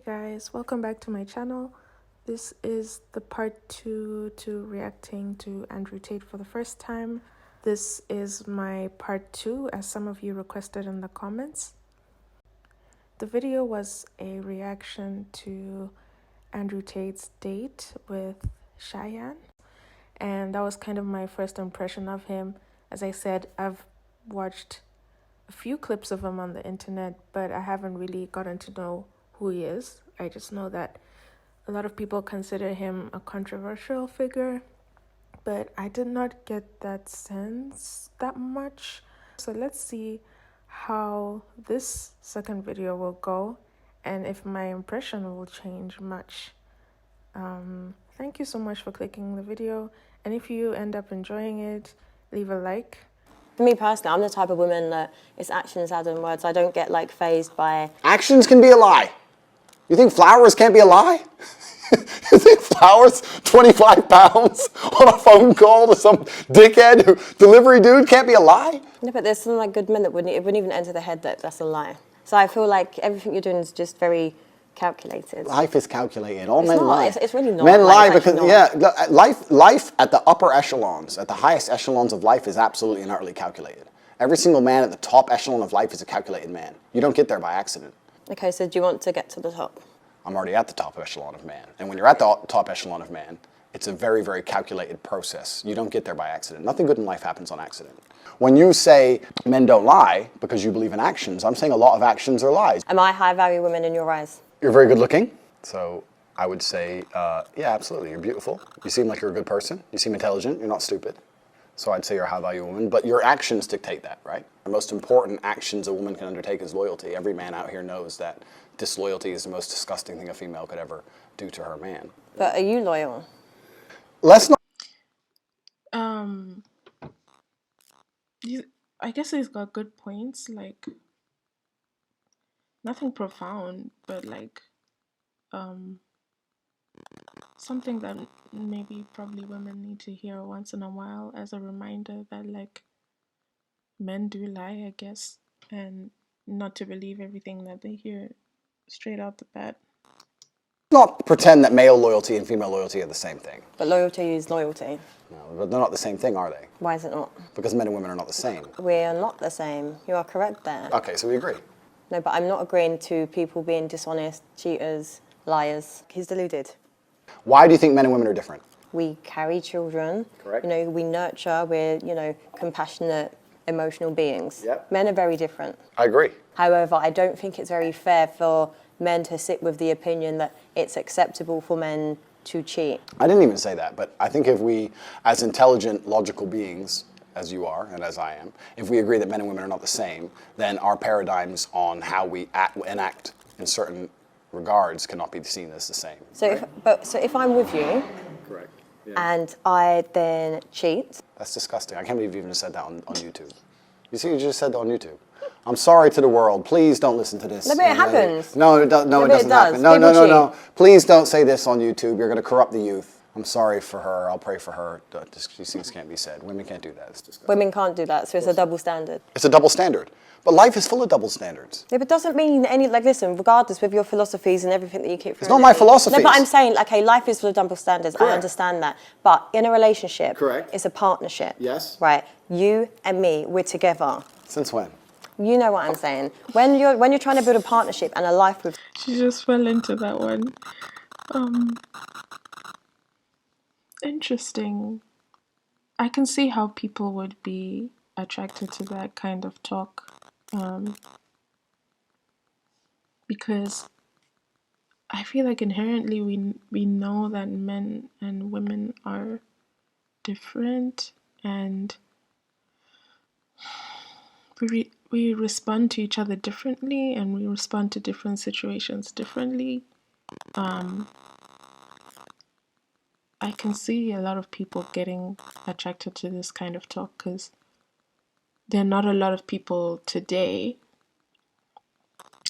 guys, welcome back to my channel. This is the part 2 to reacting to Andrew Tate for the first time. This is my part 2 as some of you requested in the comments. The video was a reaction to Andrew Tate's date with Cheyenne, and that was kind of my first impression of him. As I said, I've watched a few clips of him on the internet, but I haven't really gotten to know who he is. I just know that a lot of people consider him a controversial figure, but I did not get that sense that much. So let's see how this second video will go and if my impression will change much. Thank you so much for clicking the video, and if you end up enjoying it, leave a like. For me personally, I'm the type of woman that it's actions rather than words. I don't get fazed by... Actions can be a lie. You think flowers can't be a lie? You think flowers, 25 pounds on a phone call to some dickhead delivery dude can't be a lie? No, but there's some good men that it wouldn't even enter their head that that's a lie. So I feel like everything you're doing is just very calculated. Life is calculated. All men lie. It's really not. Men lie because, life at the upper echelons, at the highest echelons of life is absolutely and utterly calculated. Every single man at the top echelon of life is a calculated man. You don't get there by accident. Okay, so do you want to get to the top? I'm already at the top echelon of man. And when you're at the top echelon of man, it's a very, very calculated process. You don't get there by accident. Nothing good in life happens on accident. When you say men don't lie because you believe in actions, I'm saying a lot of actions are lies. Am I high-value women in your eyes? You're very good looking. So I would say, yeah, absolutely. You're beautiful. You seem like you're a good person. You seem intelligent. You're not stupid. So I'd say you're a high-value woman. But your actions dictate that, right? The most important actions a woman can undertake is loyalty. Every man out here knows that disloyalty is the most disgusting thing a female could ever do to her man. But are you loyal? Let's not... I guess he's got good points, nothing profound, but something that maybe probably women need to hear once in a while as a reminder that men do lie, I guess, and not to believe everything that they hear straight out the bat. Not pretend that male loyalty and female loyalty are the same thing. But loyalty is loyalty. No, but they're not the same thing, are they? Why is it not? Because men and women are not the same. We are not the same. You are correct there. Okay, so we agree. No, but I'm not agreeing to people being dishonest, cheaters, liars. He's deluded. Why do you think men and women are different? We carry children. Correct. We nurture. We're, compassionate, emotional beings. Yep. Men are very different. I agree. However, I don't think it's very fair for men to sit with the opinion that it's acceptable for men to cheat. I didn't even say that, but I think if we, as intelligent, logical beings, as you are and as I am, if we agree that men and women are not the same, then our paradigms on how we enact in certain regards cannot be seen as the same. So, right? so if I'm with you, Correct. Yeah. and I then cheat. That's disgusting. I can't believe you even said that on YouTube. You see, you just said that on YouTube. I'm sorry to the world. Please don't listen to this. No, but it happens. No, it doesn't happen. No, People cheat. no. Please don't say this on YouTube. You're going to corrupt the youth. I'm sorry for her. I'll pray for her. These things can't be said. Women can't do that. It's disgusting. Women can't do that, so it's a double standard. It's a double standard. But life is full of double standards. Yeah, but it doesn't mean any, listen, regardless with your philosophies and everything that you keep It's not my philosophies. No, but I'm saying, okay, life is full of double standards. Correct. I understand that. But in a relationship, Correct. It's a partnership. Yes. Right? You and me, we're together. Since when? You know what I'm saying. When you're trying to build a partnership and a life with... She just fell into that one. Interesting. I can see how people would be attracted to that kind of talk, because I feel like inherently we know that men and women are different, and we respond to each other differently, and we respond to different situations differently. I can see a lot of people getting attracted to this kind of talk because there are not a lot of people today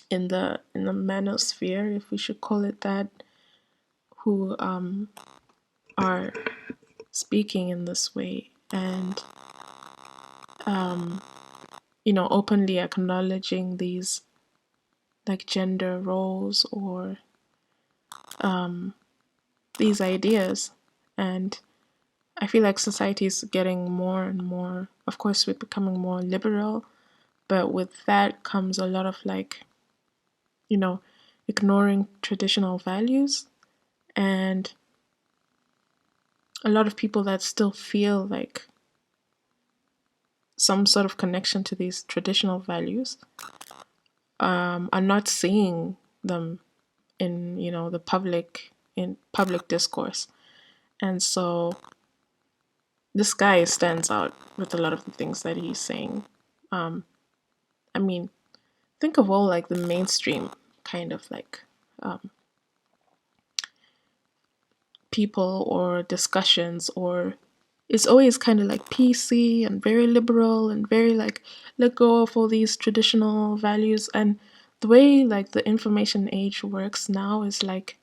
in the manosphere, if we should call it that, who are speaking in this way and openly acknowledging these gender roles or these ideas. And I feel like society is getting more and more, of course, we're becoming more liberal, but with that comes a lot of like, ignoring traditional values, and a lot of people that still feel like some sort of connection to these traditional values are not seeing them in in public discourse. And so this guy stands out with a lot of the things that he's saying. I mean, think of all like the mainstream kind of like people or discussions, or it's always kind of like PC and very liberal and very like let go of all these traditional values. And the way like the information age works now is like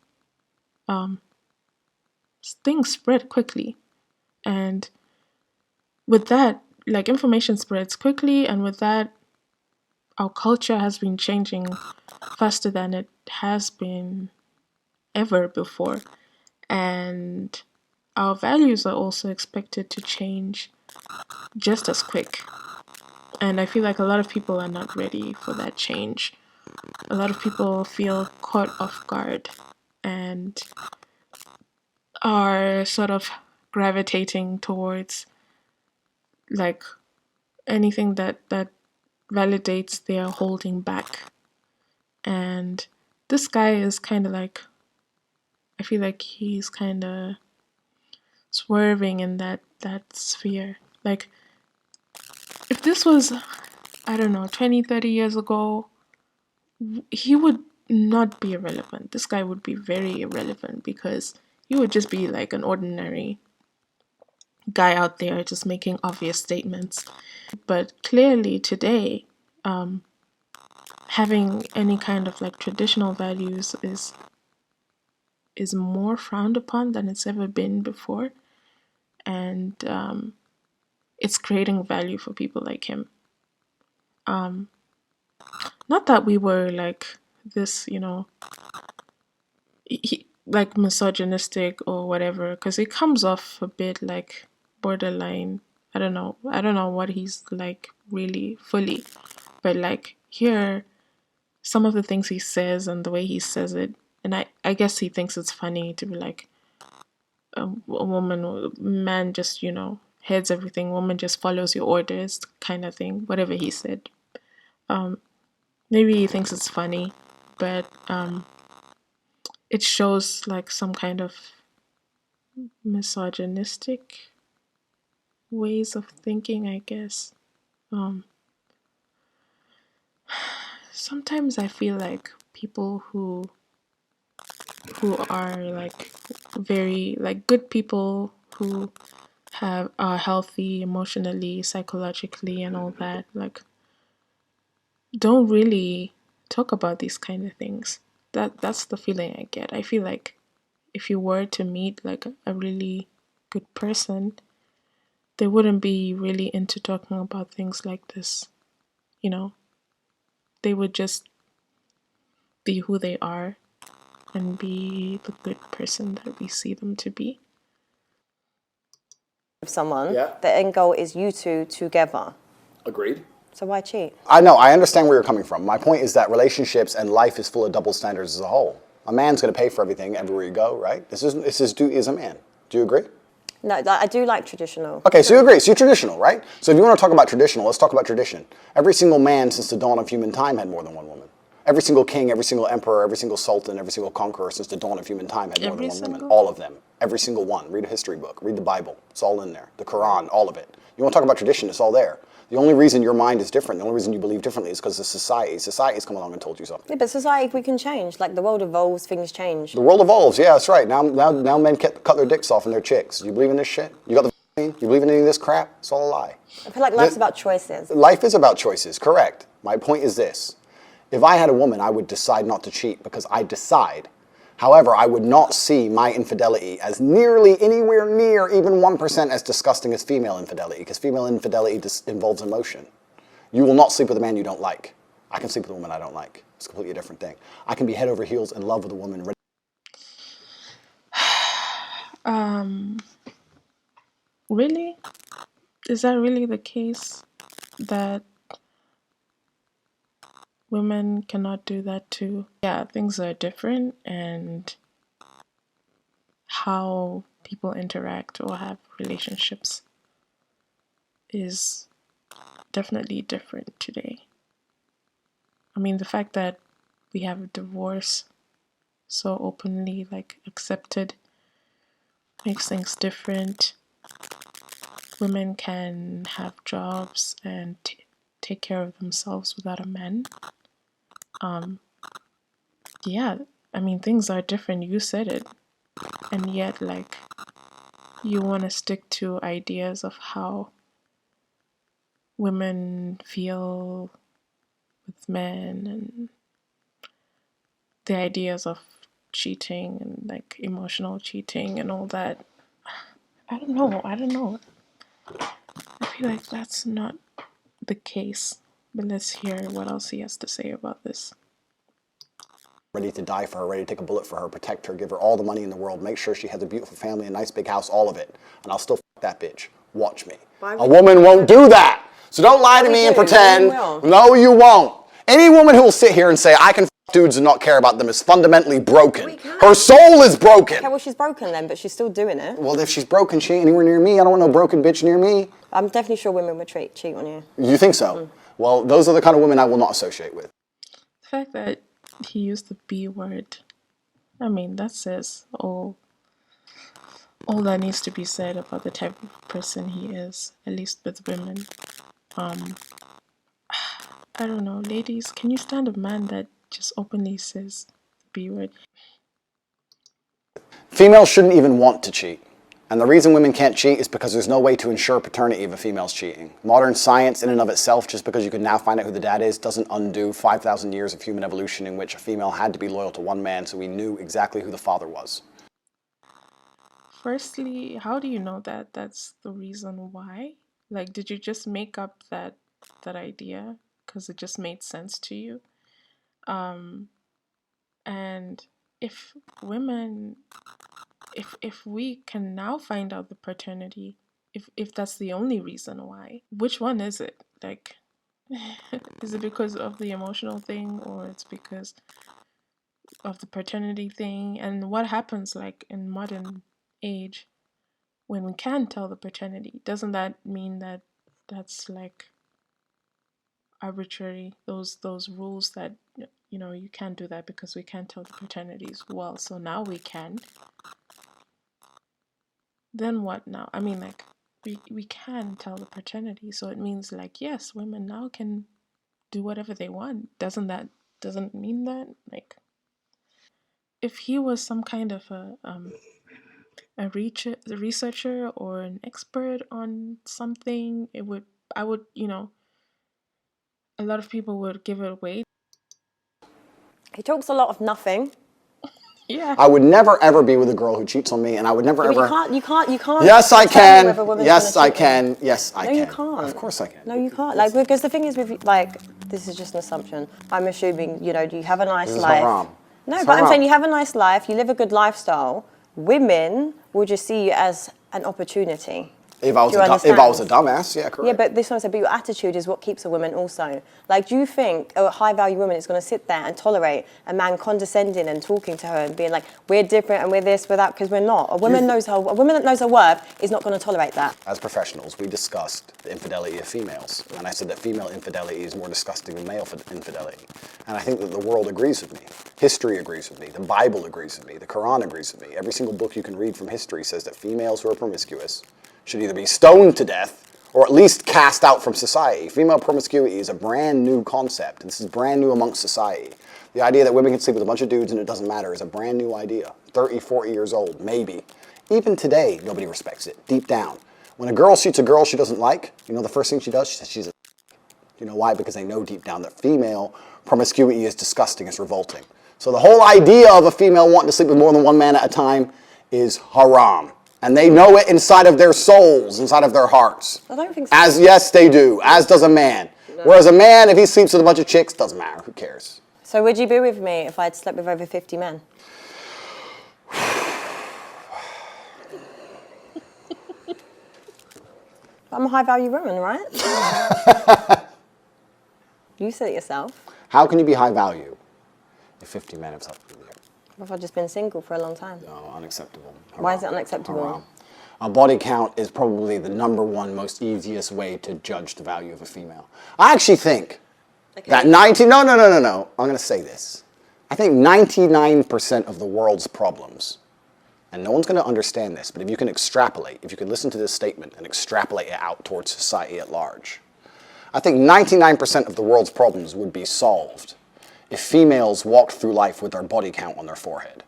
things spread quickly, and with that, like information spreads quickly, and with that, our culture has been changing faster than it has been ever before. And our values are also expected to change just as quick. And I feel like a lot of people are not ready for that change. A lot of people feel caught off guard and are sort of gravitating towards like anything that validates their holding back. And this guy is kind of like, I feel like he's kind of swerving in that sphere. Like if this was, I don't know, 20, 30 years ago, he would not be irrelevant. This guy would be very irrelevant because he would just be like an ordinary guy out there just making obvious statements. But clearly today, having any kind of like traditional values is more frowned upon than it's ever been before. And it's creating value for people like him. Not that we were like this, like misogynistic or whatever, because it comes off a bit like borderline. I don't know. I don't know what he's like really fully, but like here, some of the things he says and the way he says it, and I guess he thinks it's funny to be like a woman, man just heads everything, woman just follows your orders kind of thing. Whatever he said, maybe he thinks it's funny, but it shows like some kind of misogynistic ways of thinking, I guess. Sometimes I feel like people who are like very like good people who are healthy emotionally, psychologically, and all that, like don't really talk about these kind of things. That's the feeling I get. I feel like if you were to meet like a really good person, they wouldn't be really into talking about things like this. They would just be who they are and be the good person that we see them to be. Someone, Yeah. the end goal is you two together. Agreed. So why cheat? I know, I understand where you're coming from. My point is that relationships and life is full of double standards as a whole. A man's going to pay for everything everywhere you go, right? This is his duty as a man. Do you agree? No, I do like traditional. Okay, so you agree. So you're traditional, right? So if you want to talk about traditional, let's talk about tradition. Every single man since the dawn of human time had more than one woman. Every single king, every single emperor, every single sultan, every single conqueror since the dawn of human time had more than one woman. All of them. Every single one. Read a history book. Read the Bible. It's all in there. The Quran, all of it. You want to talk about tradition, it's all there. The only reason your mind is different, the only reason you believe differently is because of society. Society's come along and told you something. Yeah, but society, we can change. Like the world evolves, things change. The world evolves, yeah, that's right. Now men cut their dicks off and their chicks. Do you believe in this shit? You got the vaccine? You believe in any of this crap? It's all a lie. I feel like life's about choices. Life is about choices, correct. My point is this. If I had a woman, I would decide not to cheat because I decide. However, I would not see my infidelity as nearly anywhere near even 1% as disgusting as female infidelity, because female infidelity involves emotion. You will not sleep with a man you don't like. I can sleep with a woman I don't like. It's a completely different thing. I can be head over heels in love with a woman. really? Is that really the case that women cannot do that too? Yeah, things are different, and how people interact or have relationships is definitely different today. I mean, the fact that we have divorce so openly, like, accepted, makes things different. Women can have jobs and take care of themselves without a man. Yeah, I mean, things are different. You said it. And yet, like, you want to stick to ideas of how women feel with men and the ideas of cheating and, like, emotional cheating and all that. I don't know. I feel like that's not the case. But let's hear what else he has to say about this. Ready to die for her, ready to take a bullet for her, protect her, give her all the money in the world, make sure she has a beautiful family, a nice big house, all of it. And I'll still f that bitch. Watch me. A woman won't do that. So don't lie to me and pretend. No, you won't. Any woman who will sit here and say, I can f dudes and not care about them is fundamentally broken. Her soul is broken. Okay, well, she's broken then, but she's still doing it. Well, if she's broken, she ain't anywhere near me. I don't want no broken bitch near me. I'm definitely sure women would cheat on you. You think so? Well, those are the kind of women I will not associate with. The fact that he used the B word, I mean, that says all that needs to be said about the type of person he is, at least with women. I don't know, ladies, can you stand a man that just openly says the B word? Females shouldn't even want to cheat. And the reason women can't cheat is because there's no way to ensure paternity if a female's cheating. Modern science in and of itself, just because you can now find out who the dad is, doesn't undo 5,000 years of human evolution in which a female had to be loyal to one man so we knew exactly who the father was. Firstly, how do you know that that's the reason why? Like, did you just make up that idea because it just made sense to you? And if women, if we can now find out the paternity, if that's the only reason why, which one is it? Like, is it because of the emotional thing, or it's because of the paternity thing? And what happens, like, in modern age when we can tell the paternity? Doesn't that mean that that's like arbitrary, those rules that, you know, you can't do that because we can't tell the paternities? Well, so now we can. Then what now? I mean, like, we can tell the paternity, so it means, like, yes, women now can do whatever they want. Doesn't mean that, like, if he was some kind of a researcher or an expert on something, I would, you know, a lot of people would give it away. He talks a lot of nothing. Yeah. I would never ever be with a girl who cheats on me, and I would never ever. You can't. Yes, I tell me can. whether a woman's Yes, gonna I cheat. can. Yes, I can. No, you can't. Of course I can. No, you can't. Like, because the thing is with, like, this is just an assumption. I'm assuming, you know, you have a nice This is life. haram. No, It's but I'm haram. saying you have a nice life, you live a good lifestyle. Women will just see you as an opportunity. If I was Do you if I was a understand? dumbass, yeah, correct. Yeah, but this one said, but your attitude is what keeps a woman also. Like, do you think a high-value woman is going to sit there and tolerate a man condescending and talking to her and being like, we're different and we're this, we're that, because we're not? A woman that knows her worth is not going to tolerate that. As professionals, we discussed the infidelity of females, and I said that female infidelity is more disgusting than male infidelity. And I think that the world agrees with me. History agrees with me. The Bible agrees with me. The Quran agrees with me. Every single book you can read from history says that females who are promiscuous should either be stoned to death or at least cast out from society. Female promiscuity is a brand new concept. This is brand new amongst society. The idea that women can sleep with a bunch of dudes and it doesn't matter is a brand new idea. 30, 40 years old, maybe. Even today, nobody respects it, deep down. When a girl shoots a girl she doesn't like, you know the first thing she does? She says she's a... You know why? Because they know deep down that female promiscuity is disgusting, it's revolting. So the whole idea of a female wanting to sleep with more than one man at a time is haram. And they know it inside of their souls, inside of their hearts. I don't think so. Yes, they do. As does a man. No. Whereas a man, if he sleeps with a bunch of chicks, doesn't matter. Who cares? So would you be with me if I'd slept with over 50 men? I'm a high value woman, right? You said it yourself. How can you be high value if 50 men have slept with you? What if I've just been single for a long time? No, unacceptable. Why is it unacceptable? Haram. A body count is probably the #1 most easiest way to judge the value of a female. I actually think that no, I'm going to say this. I think 99% of the world's problems, and no one's going to understand this, but if you can extrapolate, if you can listen to this statement and extrapolate it out towards society at large, I think 99% of the world's problems would be solved if females walked through life with their body count on their forehead.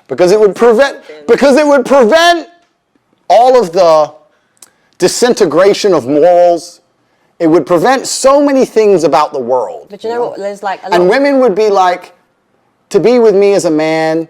Because it would prevent all of the disintegration of morals. It would prevent so many things about the world. But you know what? There's like a lot and women would be like, to be with me as a man,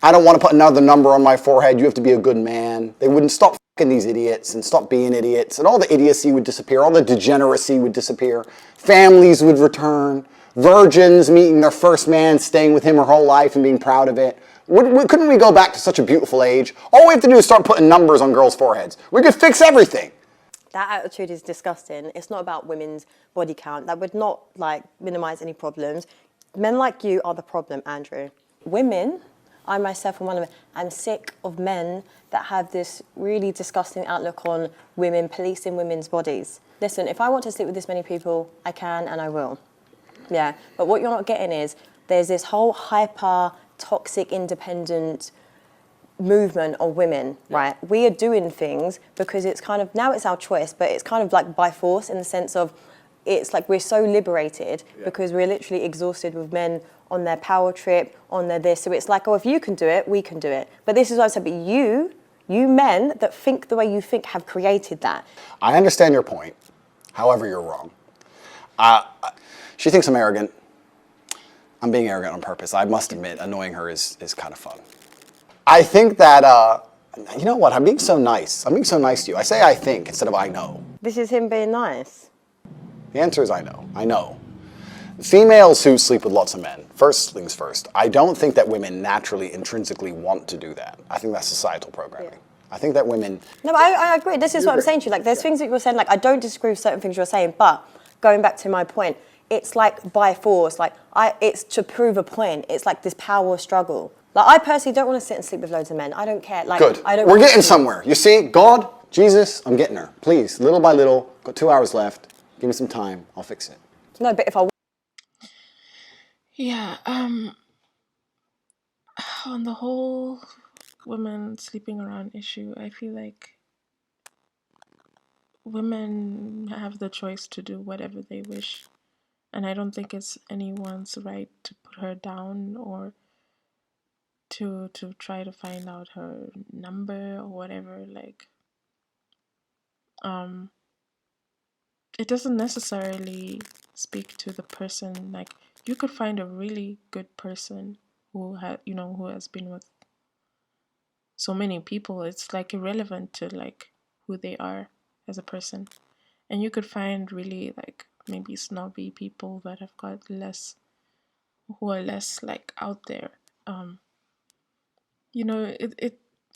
I don't want to put another number on my forehead. You have to be a good man. They wouldn't stop fucking these idiots and stop being idiots. And all the idiocy would disappear. All the degeneracy would disappear. Families would return. Virgins meeting their first man, staying with him her whole life and being proud of it. Couldn't we go back to such a beautiful age? All we have to do is start putting numbers on girls' foreheads. We could fix everything. That attitude is disgusting. It's not about women's body count. That would not like minimize any problems. Men like you are the problem, Andrew. Women, I myself am one of them, I'm sick of men that have this really disgusting outlook on women, policing women's bodies. Listen, if I want to sleep with this many people, I can and I will. Yeah, but what you're not getting is there's this whole hyper, toxic, independent movement of women, right? We are doing things because it's kind of, now it's our choice, but it's kind of like by force in the sense of it's like we're so liberated because we're literally exhausted with men on their power trip, on their this. So it's like, oh, if you can do it, we can do it. But this is what I said, but you men that think the way you think have created that. I understand your point. However, you're wrong. She thinks I'm arrogant. I'm being arrogant on purpose. I must admit, annoying her is kind of fun. I think that, you know what, I'm being so nice. I'm being so nice to you. I say I think instead of I know. This is him being nice. The answer is I know. I know. Females who sleep with lots of men, first things first, I don't think that women naturally, intrinsically want to do that. I think that's societal programming. I think that women... No, but I agree. This is what I'm saying to you. Like, there's things that you're saying, like, I don't disagree with certain things you're saying, but going back to my point, it's like by force, like, it's to prove a point. It's like this power struggle. Like, I personally don't want to sit and sleep with loads of men. I don't care. Like, good. I don't We're getting somewhere. You see, God, Jesus, I'm getting her. Please, little by little, got 2 hours left. Give me some time. I'll fix it. No, but if I... Yeah, on the whole women sleeping around issue, I feel like women have the choice to do whatever they wish. And I don't think it's anyone's right to put her down or to try to find out her number or whatever. Like, it doesn't necessarily speak to the person. Like, you could find a really good person who has been with so many people. It's like irrelevant to like who they are as a person. And you could find really like maybe snobby people that have got who are less like out there.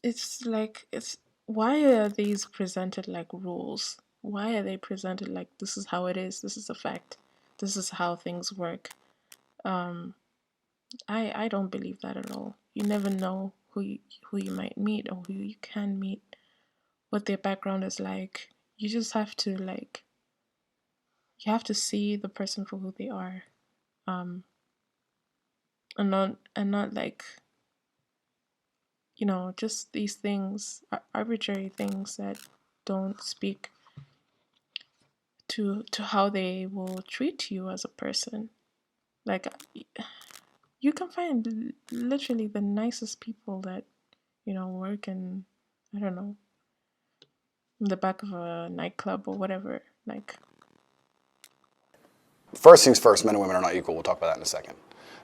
It's like, why are these presented like rules? Why are they presented like this is how it is, this is a fact, this is how things work? I don't believe that at all. You never know who you might meet or who you can meet, what their background is like. You just have to you have to see the person for who they are, and not like, just these things, arbitrary things that don't speak to how they will treat you as a person. Like, you can find literally the nicest people that work in, I don't know, in the back of a nightclub or whatever. Like, first things first, men and women are not equal. We'll talk about that in a second.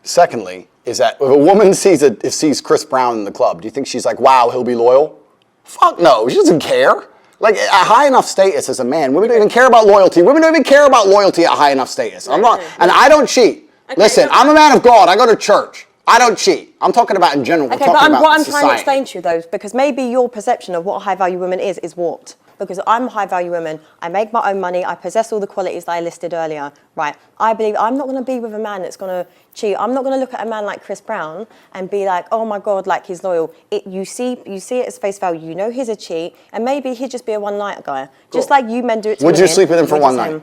Secondly, is that if a woman sees Chris Brown in the club, do you think she's like, wow, he'll be loyal? Fuck no, she doesn't care. Like, at high enough status as a man, women don't even care about loyalty. Women don't even care about loyalty at high enough status. And I don't cheat. Okay, listen, I'm a man of God. I go to church. I don't cheat. I'm talking about in general. Okay, but what I'm trying to explain to you, though, because maybe your perception of what a high-value woman is warped. because I'm a high value woman, I make my own money, I possess all the qualities that I listed earlier, right? I believe I'm not going to be with a man that's going to cheat. I'm not going to look at a man like Chris Brown and be like, oh my God, like he's loyal. You see it as face value. You know he's a cheat, and maybe he'd just be a one-night guy. Just like you men do it to Would women. you sleep with him for one night?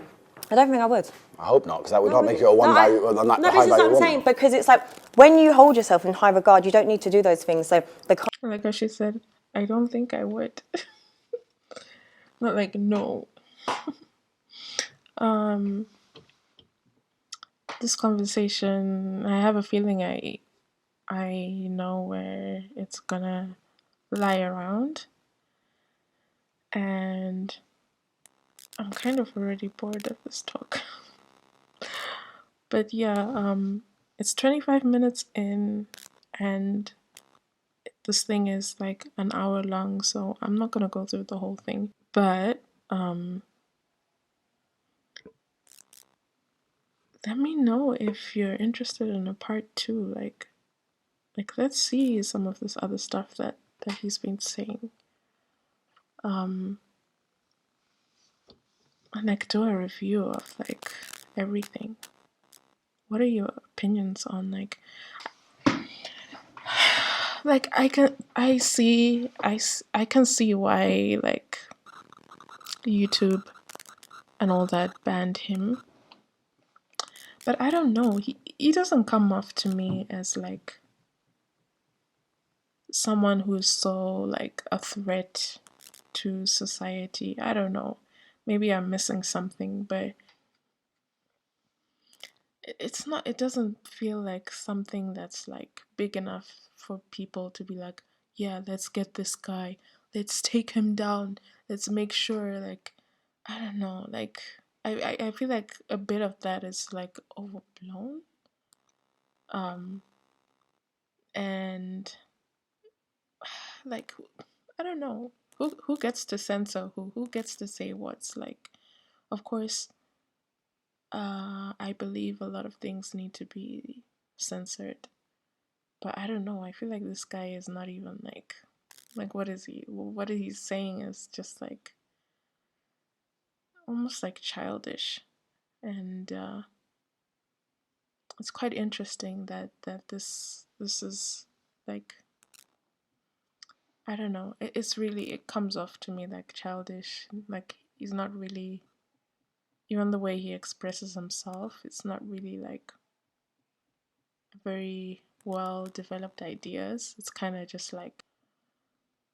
I don't think I would. I hope not, because that would not make you a No, high this is value what I'm woman. saying, because it's like when you hold yourself in high regard, you don't need to do those things. So the Like how she said, I don't think I would. Not like no. This conversation, I have a feeling I know where it's gonna lie around, and I'm kind of already bored of this talk. But yeah, it's 25 minutes in, and this thing is like an hour long, so I'm not gonna go through the whole thing. But let me know if you're interested in a part two. Like let's see some of this other stuff that he's been saying. And like do a review of like everything. What are your opinions on like I can see why like YouTube and all that banned him, but I don't know, he doesn't come off to me as like someone who's so like a threat to society. I don't know, maybe I'm missing something, but it doesn't feel like something that's like big enough for people to be like, yeah, let's get this guy, let's take him down, let's make sure, like, I don't know, like I feel like a bit of that is like overblown. And like I don't know, who gets to censor who gets to say what's like, of course, I believe a lot of things need to be censored. But I don't know. I feel like this guy is not even like what is he? What he's saying is just like almost like childish, and it's quite interesting that this is like I don't know. It's really, it comes off to me like childish. Like he's not really, even the way he expresses himself. It's not really like very well developed ideas. It's kind of just like,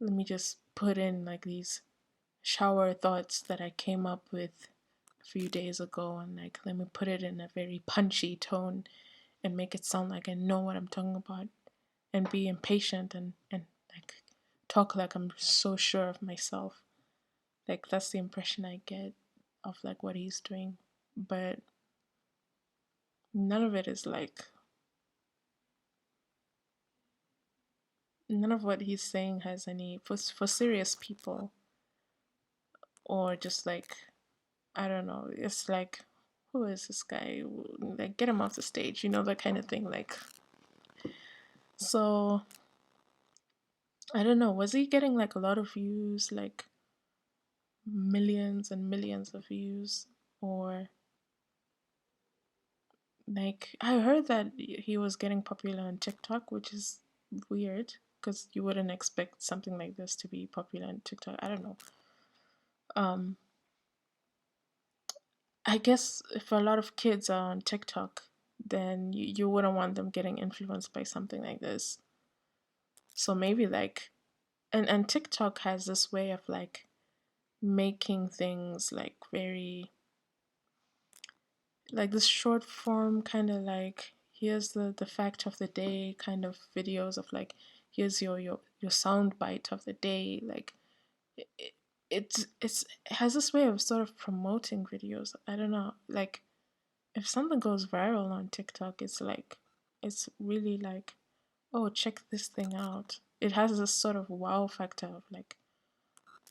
let me just put in like these shower thoughts that I came up with a few days ago, and like let me put it in a very punchy tone and make it sound like I know what I'm talking about, and be impatient and like talk like I'm so sure of myself. Like that's the impression I get of like what he's doing. But none of it is like, none of what he's saying has any for serious people, or just like I don't know, it's like, who is this guy? Like, get him off the stage, that kind of thing. Like, so I don't know. Was he getting like a lot of views, like millions and millions of views, or like I heard that he was getting popular on TikTok, which is weird because you wouldn't expect something like this to be popular on TikTok. I don't know. Um, I guess if a lot of kids are on TikTok, then you wouldn't want them getting influenced by something like this. So maybe like, and TikTok has this way of like making things like very like this short form kind of like, here's the fact of the day kind of videos of like, here's your sound bite of the day. Like it, it has this way of sort of promoting videos. I don't know, like if something goes viral on TikTok, it's like, it's really like, oh, check this thing out. It has this sort of wow factor of like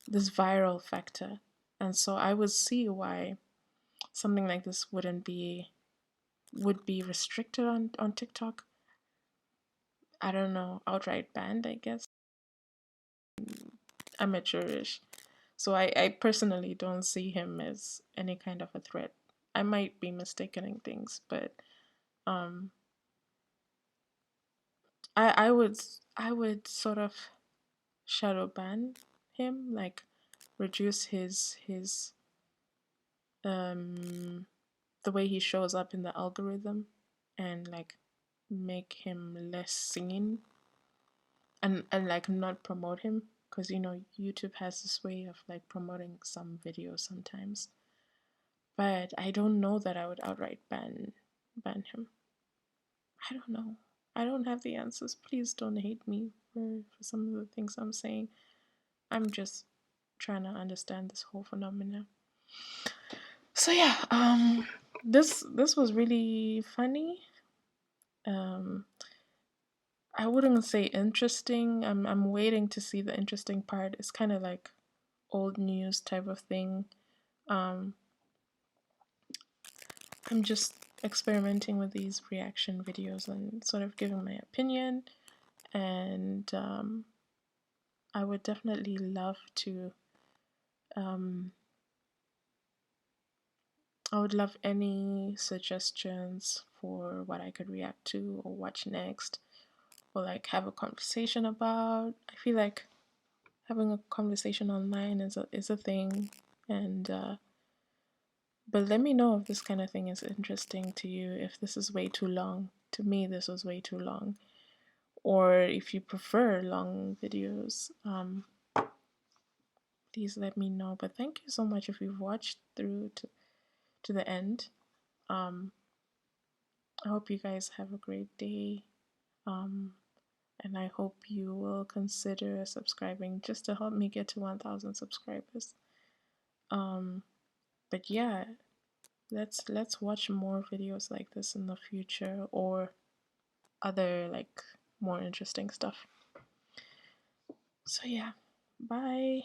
this viral factor. And so I would see why something like this would be restricted on TikTok. I don't know, outright banned, I guess. Amateurish. So I personally don't see him as any kind of a threat. I might be mistaking things, but I would sort of shadow ban him, like reduce his the way he shows up in the algorithm, and like make him less singing, and like not promote him, because YouTube has this way of like promoting some videos sometimes. But I don't know that I would outright ban him. I don't know. I don't have the answers. Please don't hate me for some of the things I'm saying. I'm just trying to understand this whole phenomena. So yeah, this was really funny. Um, I wouldn't say interesting. I'm waiting to see the interesting part. It's kind of like old news type of thing. Um, I'm just experimenting with these reaction videos and sort of giving my opinion. And I would definitely love to. I would love any suggestions for what I could react to or watch next, or like have a conversation about. I feel like having a conversation online is a thing, and but let me know if this kind of thing is interesting to you. If this is way too long, to me this was way too long, or if you prefer long videos, please let me know. But thank you so much if you've watched through to the end. I hope you guys have a great day. And I hope you will consider subscribing just to help me get to 1,000 subscribers. But yeah, let's watch more videos like this in the future, or other like more interesting stuff. So yeah, bye.